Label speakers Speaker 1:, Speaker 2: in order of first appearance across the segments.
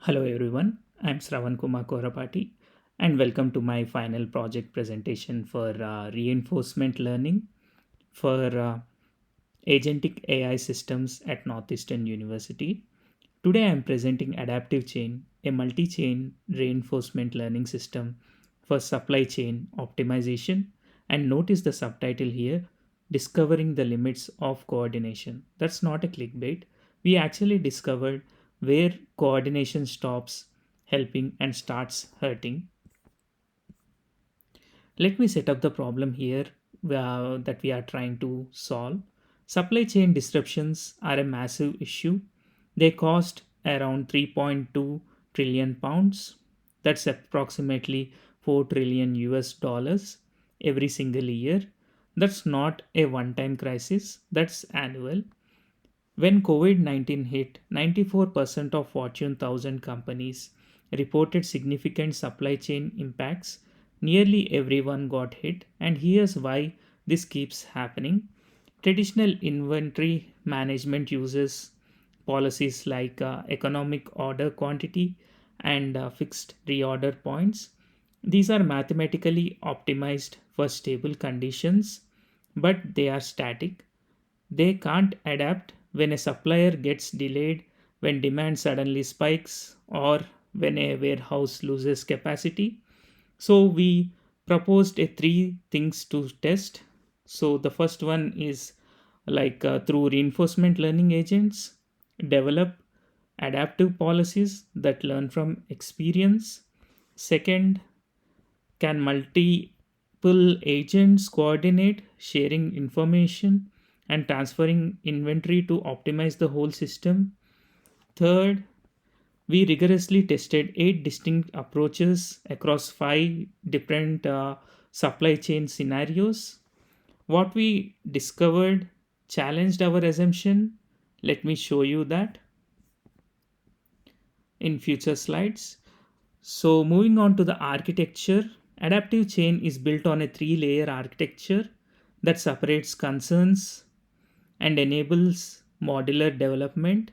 Speaker 1: Hello everyone, I'm Sravan Kumar Korapati and welcome to my final project presentation for reinforcement learning for Agentic AI systems at Northeastern University. Today I'm presenting Adaptive Chain, a multi-chain reinforcement learning system for supply chain optimization, and notice the subtitle here, Discovering the Limits of Coordination. That's not a clickbait. We actually discovered where coordination stops helping and starts hurting. Let me set up the problem here that we are trying to solve. Supply chain disruptions are a massive issue. They cost around 3.2 trillion pounds. That's approximately 4 trillion US dollars every single year. That's not a one time crisis, that's annual. When COVID 19 hit, 94% of Fortune 1000 companies reported significant supply chain impacts. Nearly everyone got hit, and here's why this keeps happening. Traditional inventory management uses policies like economic order quantity and fixed reorder points. These are mathematically optimized for stable conditions, but they are static. They can't adapt when a supplier gets delayed, when demand suddenly spikes, or when a warehouse loses capacity. So we proposed a three things to test. So the first one is through reinforcement learning agents, develop adaptive policies that learn from experience. Second, can multiple agents coordinate sharing information and transferring inventory to optimize the whole system? Third, we rigorously tested eight distinct approaches across five different supply chain scenarios. What we discovered challenged our assumption. Let me show you that in future slides. So, moving on to the architecture, adaptive chain is built on a three-layer architecture that separates concerns and enables modular development.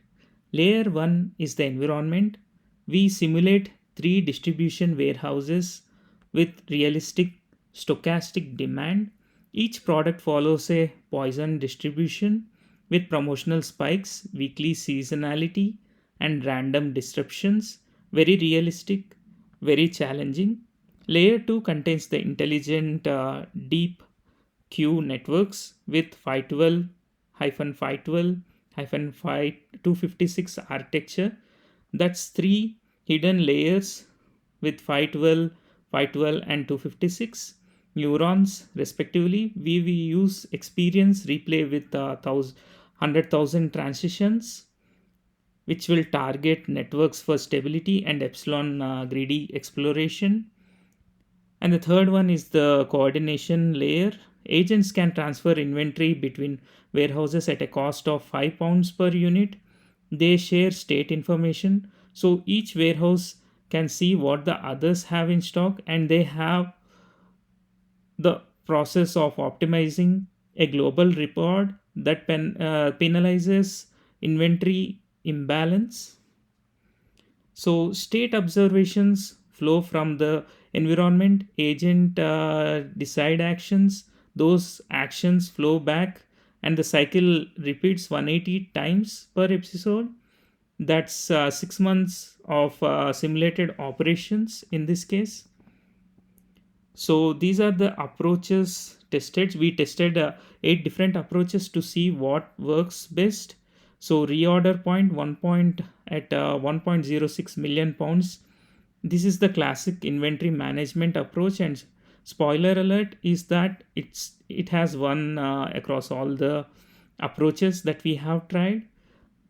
Speaker 1: Layer 1 is the environment. We simulate three distribution warehouses with realistic stochastic demand. Each product follows a Poisson distribution with promotional spikes, weekly seasonality, and random disruptions. Very realistic, very challenging. Layer 2 contains the intelligent deep queue networks with 512 512 256 architecture. That's three hidden layers with 512, 512, and 256 neurons respectively. We use experience replay with 100,000 transitions, which will target networks for stability and epsilon greedy exploration. And the third one is the coordination layer. Agents can transfer inventory between warehouses at a cost of £5 per unit. They share state information. So each warehouse can see what the others have in stock, and they have the process of optimizing a global report that penalizes inventory imbalance. So, state observations flow from the environment, agent decide actions, those actions flow back, and the cycle repeats 180 times per episode. That's 6 months of simulated operations in this case. So, these are the approaches tested. We tested eight different approaches to see what works best. So reorder point 1 point at 1.06 million pounds. This is the classic inventory management approach, and spoiler alert is that it has won across all the approaches that we have tried.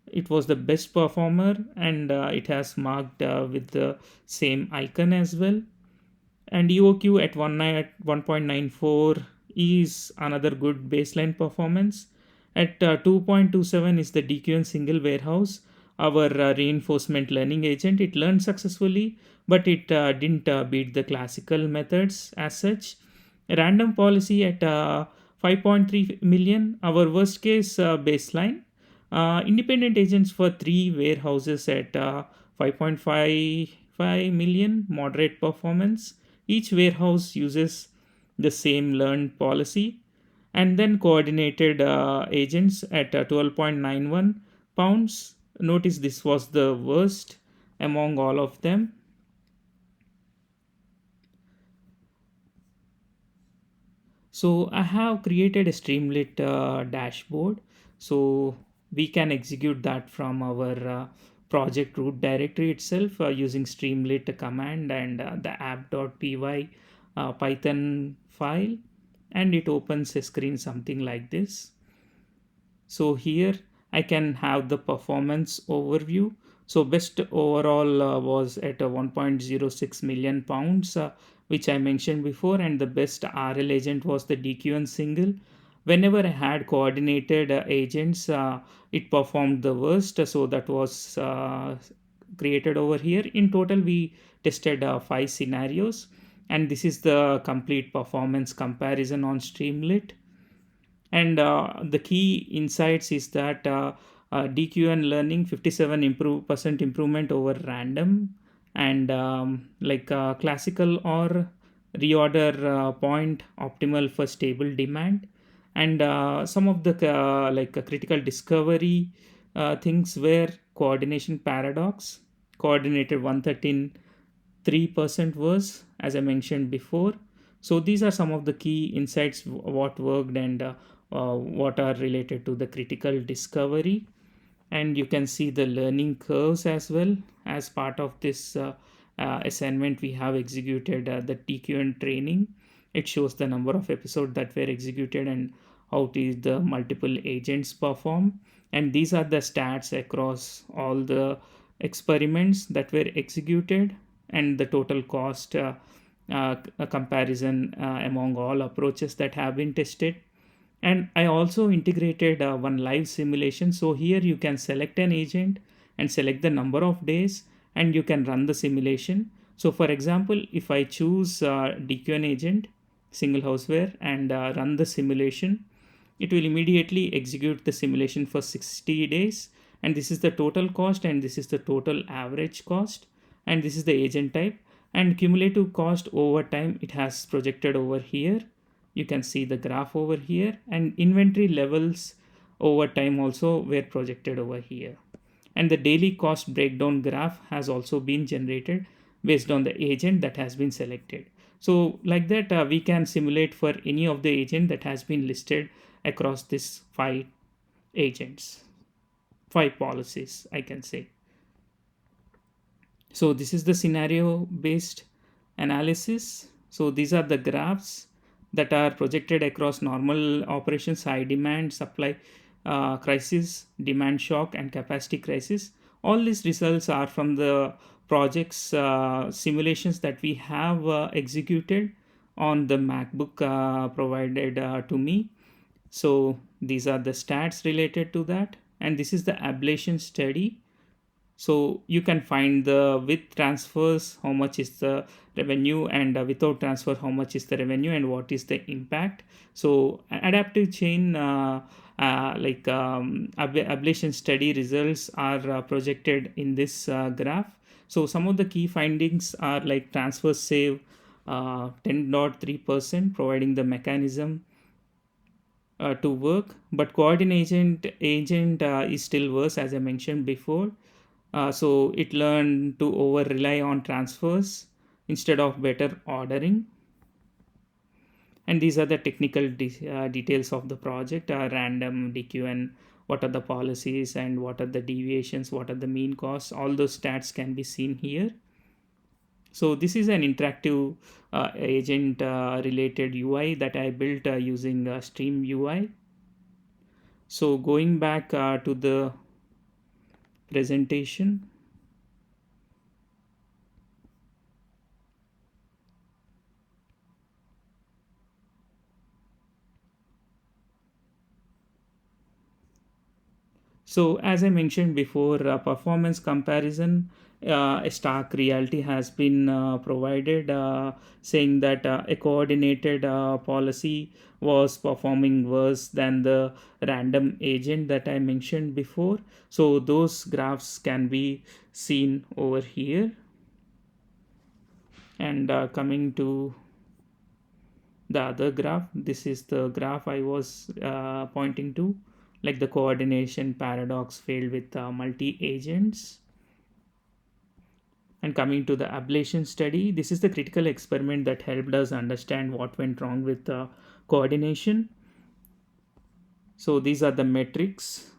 Speaker 1: It was the best performer, and it has marked with the same icon as well. And EOQ at 1.94 is another good baseline performance. At 2.27 is the DQN single warehouse, our reinforcement learning agent. It learned successfully, but it didn't beat the classical methods as such. Random policy at 5.3 million, our worst case baseline. Independent agents for three warehouses at 5.55 million moderate performance. Each warehouse uses the same learned policy, and then coordinated agents at 12.91 pounds. Notice this was the worst among all of them. So I have created a Streamlit dashboard. So we can execute that from our project root directory itself using Streamlit command and the app.py Python file, and it opens a screen something like this. So here I can have the performance overview. So best overall was at 1.06 million pounds, which I mentioned before, and the best RL agent was the DQN single. Whenever I had coordinated agents, it performed the worst. So that was created over here. In total, we tested 5 scenarios, and this is the complete performance comparison on Streamlit. And the key insights is that DQN learning 57 percent improvement over random, and classical or reorder point optimal for stable demand. And some of the critical discovery things were coordination paradox, coordinated 113 3% was, as I mentioned before. So these are some of the key insights what worked, and what are related to the critical discovery. And you can see the learning curves as well. As part of this assignment, we have executed the TQN training. It shows the number of episodes that were executed and how is the multiple agents perform. And these are the stats across all the experiments that were executed, and the total cost a comparison among all approaches that have been tested. And I also integrated one live simulation. So here you can select an agent and select the number of days, and you can run the simulation. So for example, if I choose DQN agent single houseware and run the simulation, it will immediately execute the simulation for 60 days. And this is the total cost, and this is the total average cost, and this is the agent type. And cumulative cost over time, it has projected over here. You can see the graph over here, and inventory levels over time also were projected over here. And the daily cost breakdown graph has also been generated based on the agent that has been selected. So like that, we can simulate for any of the agent that has been listed across this 5 agents, 5 policies, I can say. So this is the scenario based analysis. So these are the graphs that are projected across normal operations, high demand, supply crisis, demand shock, and capacity crisis. All these results are from the projects simulations that we have executed on the MacBook provided to me. So these are the stats related to that, and this is the ablation study. So you can find the with transfers how much is the revenue, and without transfer how much is the revenue, and what is the impact. So adaptive chain ablation study results are projected in this graph. So some of the key findings are like transfers save 10.3%, providing the mechanism to work, but coordination agent is still worse, as I mentioned before. So it learned to over rely on transfers instead of better ordering. And these are the technical details of the project, random DQN, what are the policies and what are the deviations, what are the mean costs. All those stats can be seen here. So this is an interactive agent related UI that I built using Stream UI. So going back to the presentation. So as I mentioned before, performance comparison a stark reality has been provided, saying that a coordinated policy was performing worse than the random agent that I mentioned before. So those graphs can be seen over here. And coming to the other graph, this is the graph I was pointing to, like the coordination paradox failed with multi agents. And coming to the ablation study, this is the critical experiment that helped us understand what went wrong with the coordination. So these are the metrics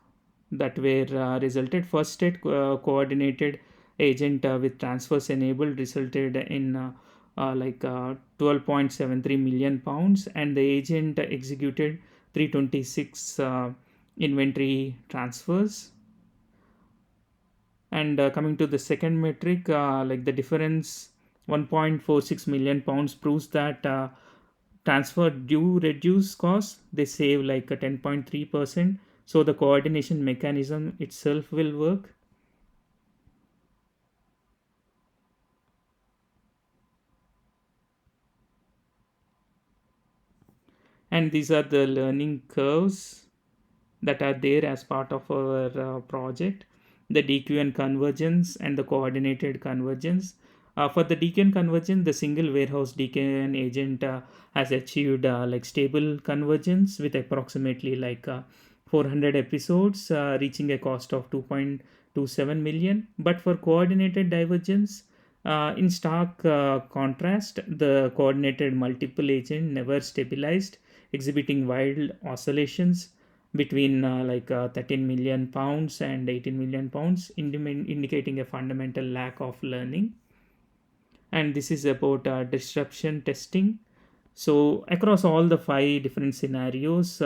Speaker 1: that were resulted. First state coordinated agent with transfers enabled resulted in 12.73 million pounds, and the agent executed 326 inventory transfers. And coming to the second metric, like the difference, 1.46 million pounds, proves that transfer do reduce costs. They save like a 10.3%. So the coordination mechanism itself will work. And these are the learning curves that are there as part of our project, the DQN convergence and the coordinated convergence. For the DQN convergence, the single warehouse DQN agent has achieved like stable convergence with approximately 400 episodes, reaching a cost of 2.27 million. But for coordinated divergence, in stark contrast, the coordinated multiple agent never stabilized, exhibiting wild oscillations between 13 million pounds and 18 million pounds, indicating a fundamental lack of learning. And this is about disruption testing. So across all the five different scenarios,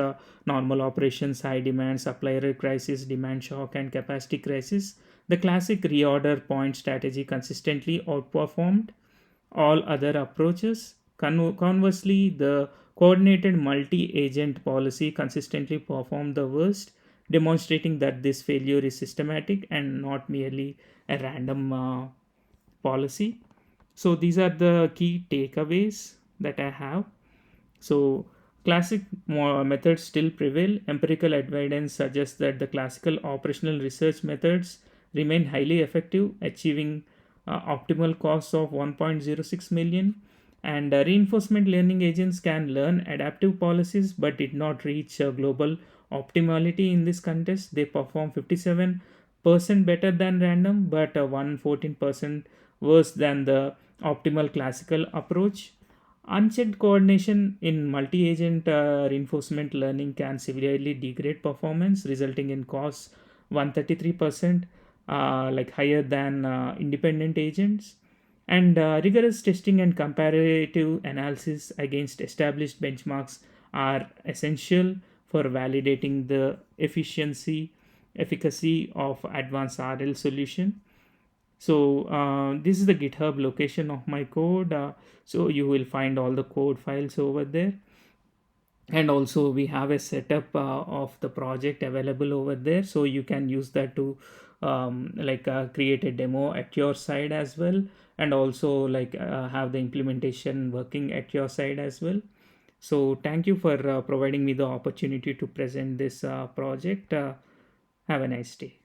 Speaker 1: normal operations, high demand, supplier crisis, demand shock, and capacity crisis, the classic reorder point strategy consistently outperformed all other approaches. Conversely, the coordinated multi agent policy consistently performed the worst, demonstrating that this failure is systematic and not merely a random policy. So, these are the key takeaways that I have. So, classic methods still prevail. Empirical evidence suggests that the classical operational research methods remain highly effective, achieving optimal costs of 1.06 million. And reinforcement learning agents can learn adaptive policies but did not reach global optimality in this context. They perform 57% better than random, but 114% worse than the optimal classical approach. Unchecked coordination in multi agent reinforcement learning can severely degrade performance, resulting in costs 133%, like higher than independent agents. And rigorous testing and comparative analysis against established benchmarks are essential for validating the efficacy of advanced RL solution. So this is the GitHub location of my code. So you will find all the code files over there. And also we have a setup of the project available over there, so you can use that to create a demo at your side as well, and also have the implementation working at your side as well. So thank you for providing me the opportunity to present this project. Have a nice day.